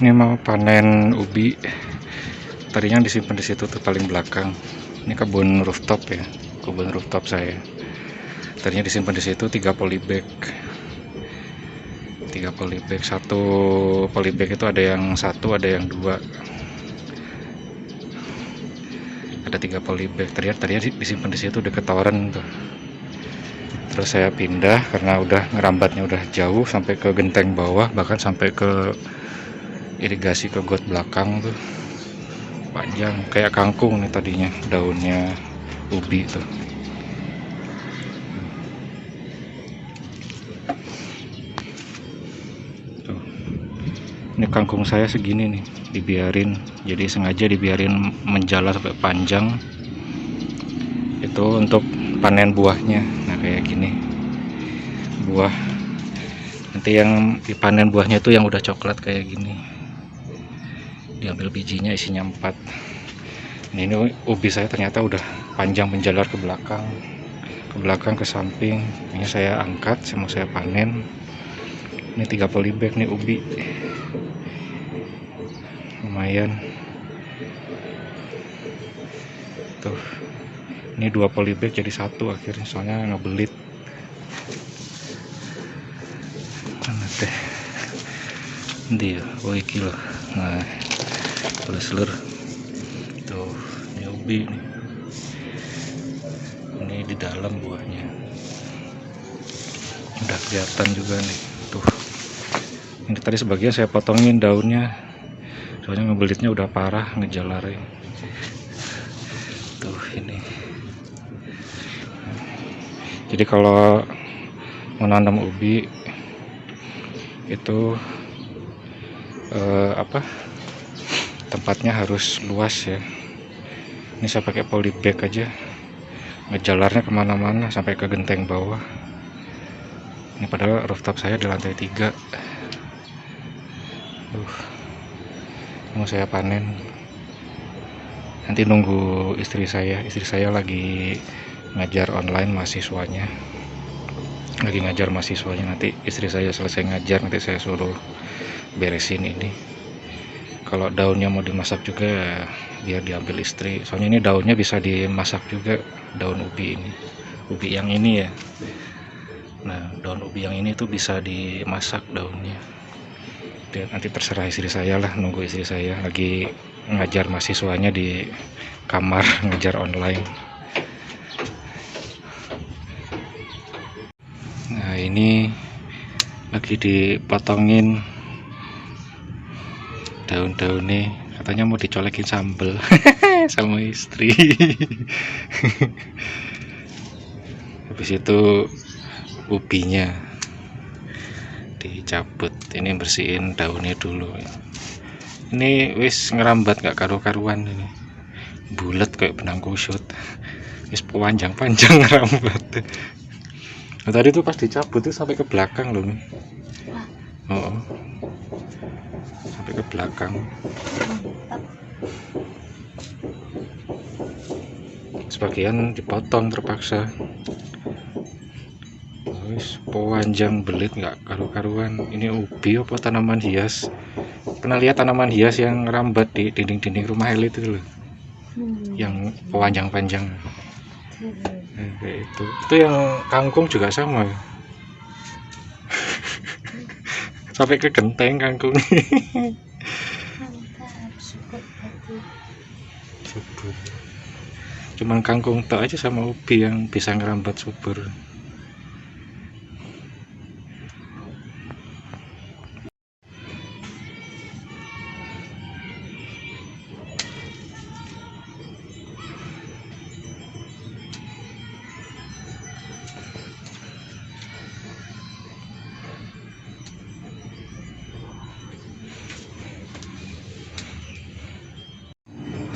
Ini mau panen ubi. Tadinya disimpan di situ tuh paling belakang. Ini kebun rooftop ya, kebun rooftop saya. Tadinya disimpan di situ 3 polybag. 3 polybag, satu polybag itu ada yang 1, ada yang 2. Ada 3 polybag. Tadinya disimpan di situ deket toren tuh. Terus saya pindah karena udah ngerambatnya udah jauh sampai ke genteng bawah, bahkan sampai ke irigasi ke got belakang tuh. Panjang kayak kangkung nih tadinya daunnya ubi tuh. Tuh. Ini kangkung saya segini nih, dibiarin. Jadi sengaja dibiarin menjala sampai panjang. Itu untuk panen buahnya. Nah, kayak gini. Buah. Nanti yang dipanen buahnya itu yang udah coklat kayak gini. Diambil bijinya, isinya 4. Ini ubi saya ternyata udah panjang menjalar ke belakang ke samping. Ini saya angkat, mau saya panen. Ini 3 polybag nih ubi, lumayan tuh. Ini 2 polybag jadi 1 akhirnya, soalnya ngebelit. Mana teh dia, oh iki loh. Nah, seluruh tuh, ini ubi nih. Ini di dalam buahnya udah kelihatan juga nih tuh. Ini tadi sebagian saya potongin daunnya, soalnya ngebelitnya udah parah, ngejalarin tuh. Ini jadi kalau menanam ubi itu tempatnya harus luas ya. Ini saya pakai polybag aja, ngejalarnya kemana-mana sampai ke genteng bawah. Ini padahal rooftop saya di lantai 3. Mau saya panen. Nanti nunggu istri saya lagi ngajar online mahasiswanya. Nanti istri saya selesai ngajar, nanti saya suruh beresin ini. Kalau daunnya mau dimasak juga biar diambil istri, soalnya ini daunnya bisa dimasak juga, daun ubi ini, ubi yang ini ya. Nah, daun ubi yang ini tuh bisa dimasak daunnya. Dan nanti terserah istri saya lah, nunggu istri saya lagi ngajar mahasiswanya di kamar, ngajar online. Nah, ini lagi dipotongin daun-daun nih, katanya mau dicolekin sambel sama istri. Habis itu ubinya dicabut, ini bersihin daunnya dulu. Ini wis ngerambat gak karu-karuan, ini bulat kayak benang kusut, wis panjang-panjang ngerambat. Nah, tadi tuh pas dicabut tuh sampai ke belakang loh nih. Oh, sampai ke belakang. Sebagian dipotong terpaksa. Wis panjang belit nggak karu-karuan. Ini ubi apa tanaman hias? Pernah lihat tanaman hias yang rambat di dinding-dinding rumah elit itu loh, yang panjang-panjang. Kayak itu yang kangkung juga sama. Sampai ke genteng kangkung. Subur. Cuman kangkung tok aja sama ubi yang bisa ngerambat subur.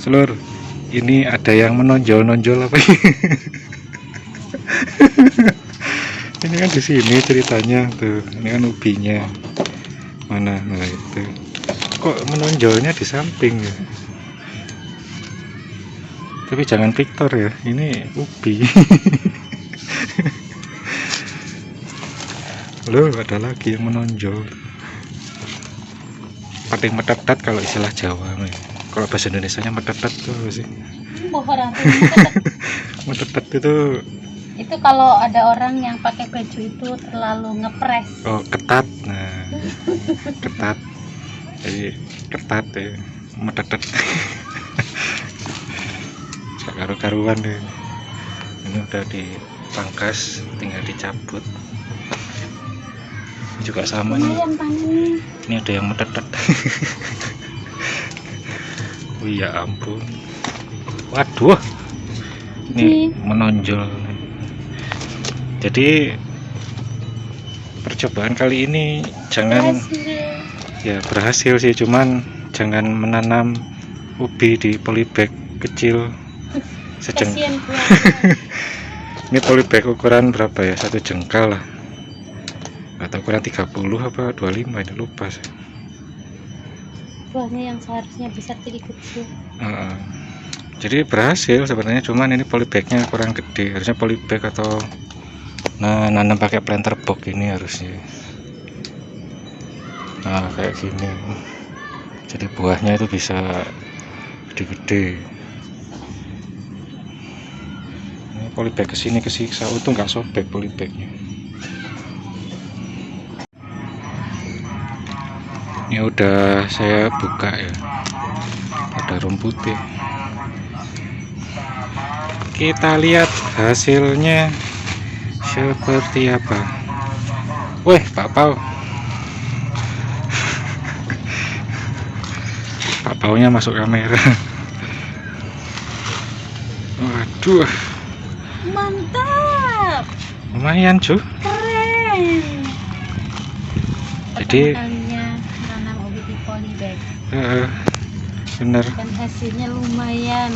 Seluruh ini ada yang menonjol-nonjol apa? Ini kan di sini ceritanya tuh. Ini kan ubinya. Mana? Nah itu. Kok menonjolnya di samping ya? Tapi jangan Victor ya. Ini ubi. Loh, ada lagi yang menonjol. paling metetet kalau istilah Jawa. Kalau bahasa Indonesianya metetet tuh apa sih? Metetet itu kalau ada orang yang pakai baju itu terlalu ngepres. oh ketat. Nah, ketat. Jadi ketat ya, metetet. Karu-karuan deh. Ini udah dipangkas, tinggal dicabut. Ini juga sama nih. Ini ada yang metetet. Oh ya ampun. Waduh. Ini menonjol. Jadi percobaan kali ini jangan ya berhasil sih, cuman jangan menanam ubi di polybag kecil sejengkal. Ini polybag ukuran berapa ya, 1 jengkal lah, atau ukuran 30 apa 25 ini lupa sih. Buahnya yang seharusnya bisa kecil. Jadi berhasil sebenarnya, cuman ini polybagnya kurang gede. Harusnya polybag atau nanam pakai planter box ini harusnya. Nah kayak gini, jadi buahnya itu bisa gede-gede. Ini polybag kesini kesiksa, untung nggak sobek polybagnya. Ini udah saya buka ya, ada rumputnya. Kita lihat hasilnya seperti apa. Wih, Pak Pau. Pak Paunya masuk kamera. Waduh, Mantap, lumayan cuy. keren. Jadi kalinya nanam ubi di polybag, bener. dan hasilnya lumayan.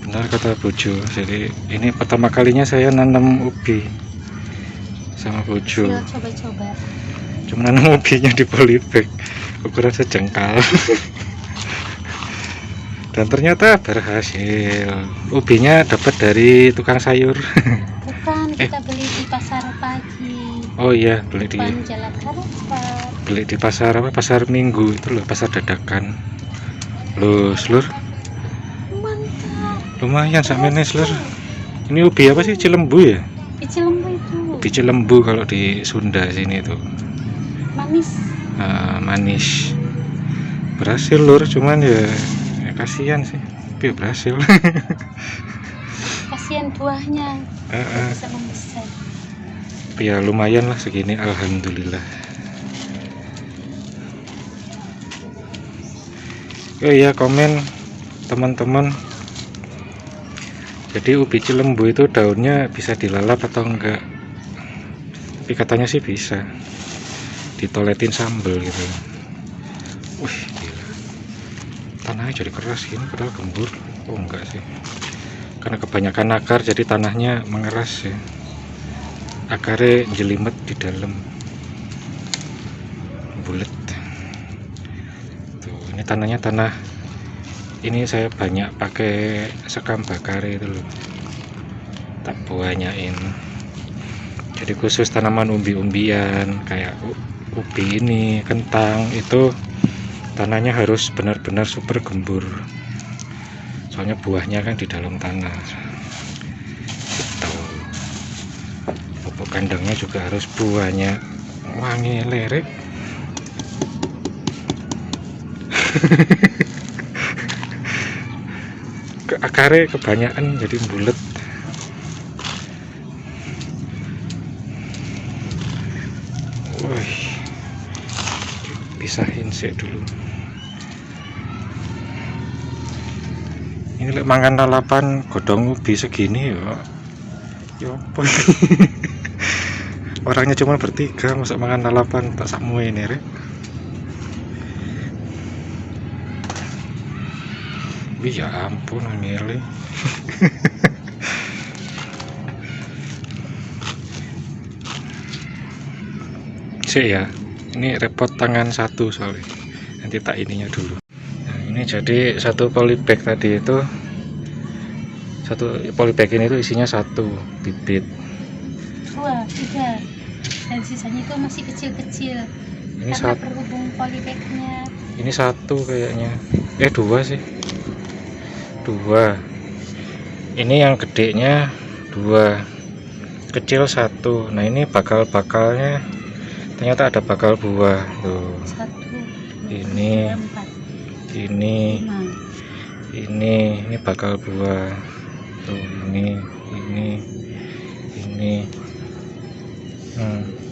Benar kata Bojo. Jadi ini pertama kalinya saya nanam ubi sama Bojo. Coba-coba. Cuma nanam ubinya di polybag ukuran sejengkal. Dan ternyata berhasil. Ubinya dapat dari tukang sayur. Bukan, kita beli di pasar pagi. Oh iya, beli di Jalan Harapan. Beli di pasar apa? Pasar Minggu itu loh, pasar dadakan. Loh, Slur. Lumayan sampai nih, Slur. Ini ubi apa sih? Cilembu ya? Ubi Cilembu itu. Ubi Cilembu kalau di Sunda sini tuh. Manis. Manis. Berhasil, Lur, cuman ya kasihan sih. Tapi berhasil. Kasihan buahnya. Bisa membesar. Ya lumayan lah segini, alhamdulillah. Oh iya, komen teman-teman. Jadi ubi Cilembu itu daunnya bisa dilalap atau enggak? Tapi katanya sih bisa. Ditoletin sambel gitu. Wih, gila. Tanahnya jadi keras gini, padahal gembur. Oh enggak sih. Karena kebanyakan akar jadi tanahnya mengeras ya. Akarnya jelimet di dalam. Bulet. Tuh, ini tanahnya tanah. Ini saya banyak pakai sekam bakar itu loh, tak banyakin. Jadi khusus tanaman umbi-umbian kayak ubi ini, kentang, itu tanahnya harus benar-benar super gembur, soalnya buahnya kan di dalam tanah gitu. Pupuk kandangnya juga harus buahnya wangi lerek. Akarnya kebanyakan jadi bulet. Wih, pisahin sih dulu. Ini mangan lalapan godong ubi segini ya. Ya apa? Orangnya cuma bertiga, masa mangan lalapan tak sakmu ini rek. Wih ya ampun, ngeli. Sih ya, ini repot tangan satu soalnya. Nanti tak ininya dulu. Nah, ini jadi satu polybag tadi itu, satu polybag ini itu isinya 1 bibit. 2, 3, dan sisanya itu masih kecil-kecil. Ini karena satu, berhubung polybagnya. ini satu kayaknya. Dua sih. Dua. Ini yang gedenya dua, kecil satu. Nah ini bakal-bakalnya ternyata ada bakal buah tuh. 1, 2, Ini. 3, 4, Ini 5. ini bakal buah tuh, ini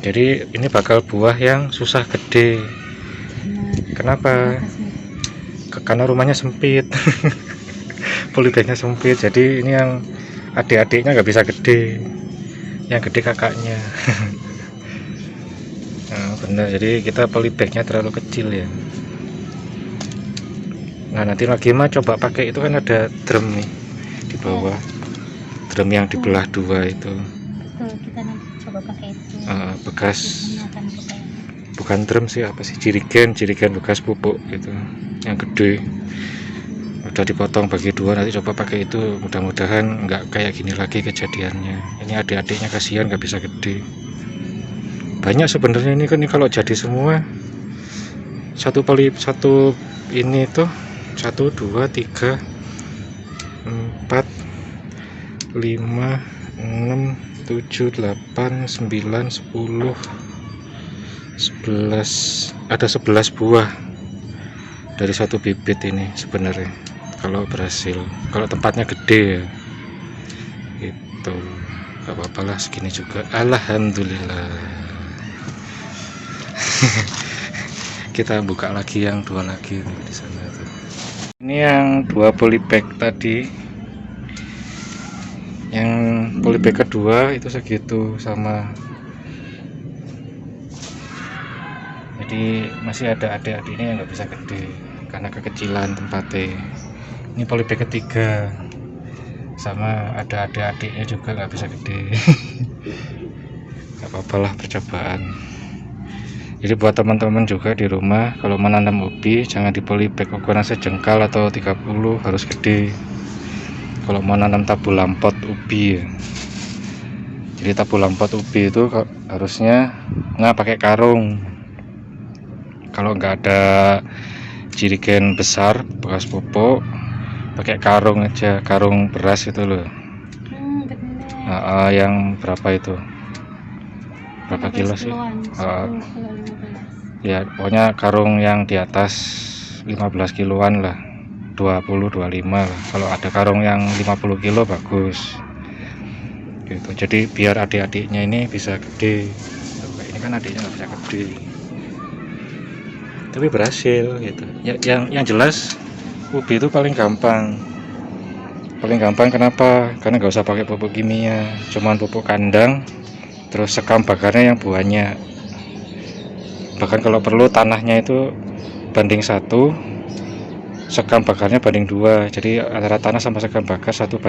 jadi ini bakal buah yang susah gede. Kenapa? Karena rumahnya sempit. Polybagnya sempit, jadi ini yang adik-adiknya nggak bisa gede, yang gede kakaknya. Nah, benar, jadi kita polybagnya terlalu kecil ya. Nah nanti lagi mah coba pakai itu, kan ada drum nih di bawah, drum yang dibelah dua itu. Betul, kita nanti coba pakai itu. Bekas, Biasanya akan pakai. bukan drum sih, apa sih, jirigen bekas pupuk gitu, yang gede. Udah dipotong bagi dua, nanti coba pakai itu. Mudah-mudahan nggak kayak gini lagi kejadiannya. Ini adik-adiknya kasihan nggak bisa gede. Banyak sebenarnya ini kan, ini kalau jadi semua satu ini tuh 1, 2, 3, 4, 5, 6, 7, 8, 9, 10, 11, ada 11 buah dari satu bibit ini sebenarnya kalau berhasil, kalau tempatnya gede ya. Itu gak apa-apa lah, segini juga alhamdulillah. Kita buka lagi yang dua lagi di sana tuh. Ini yang dua polybag tadi, yang polybag kedua itu segitu sama. Jadi masih ada adik-adiknya yang nggak bisa gede karena kekecilan tempatnya. Ini polybag ketiga, sama ada adik-adiknya juga nggak bisa gede. Gak apa-apalah, percobaan. Jadi buat teman-teman juga di rumah, kalau menanam ubi jangan di polybag ukuran sejengkal atau 30, harus gede. Kalau mau nanam tabu lampot ubi ya. Jadi tabu lampot ubi itu harusnya pakai karung. Kalau nggak ada jirigen besar bekas pupuk, pakai karung aja, karung beras itu loh. Yang berapa itu? Berapa kilo sih? Ya pokoknya karung yang di atas 15 kiloan lah, 20-25 lah. Kalau ada karung yang 50 kilo bagus gitu. Jadi biar adik-adiknya ini bisa gede. Ini kan adiknya nggak bisa gede, tapi berhasil gitu ya. Yang jelas ubi itu paling gampang. Kenapa? Karena nggak usah pakai pupuk kimia, cuman pupuk kandang, terus sekam bakarnya yang buahnya. Bahkan kalau perlu tanahnya itu banding 1, sekam bakarnya banding 2. Jadi antara tanah sama sekam bakar 1:2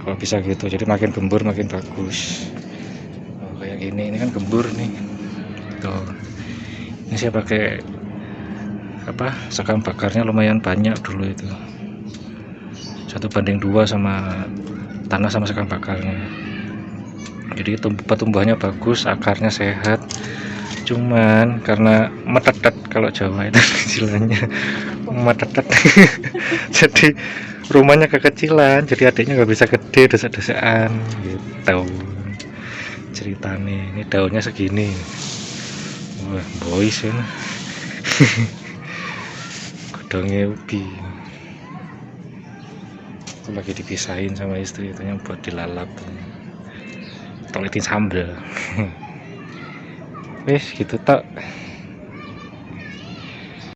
kalau bisa gitu. Jadi makin gembur makin bagus. Kayak gini, ini kan gembur nih tuh. Ini saya pakai sekam bakarnya lumayan banyak dulu itu, 1:2 sama tanah sama sekam bakarnya. Jadi pertumbuhannya bagus, akarnya sehat. Cuman karena metetet, kalau Jawa itu istilahnya metetet. Jadi rumahnya kekecilan, jadi adiknya nggak bisa gede, desa-desaan gitu ceritanya. Ini daunnya segini, wah boys ya. Godongnya ubi itu lagi dipisahin sama istri, itu yang buat dilalap, toletin sambal. Wes gitu tak.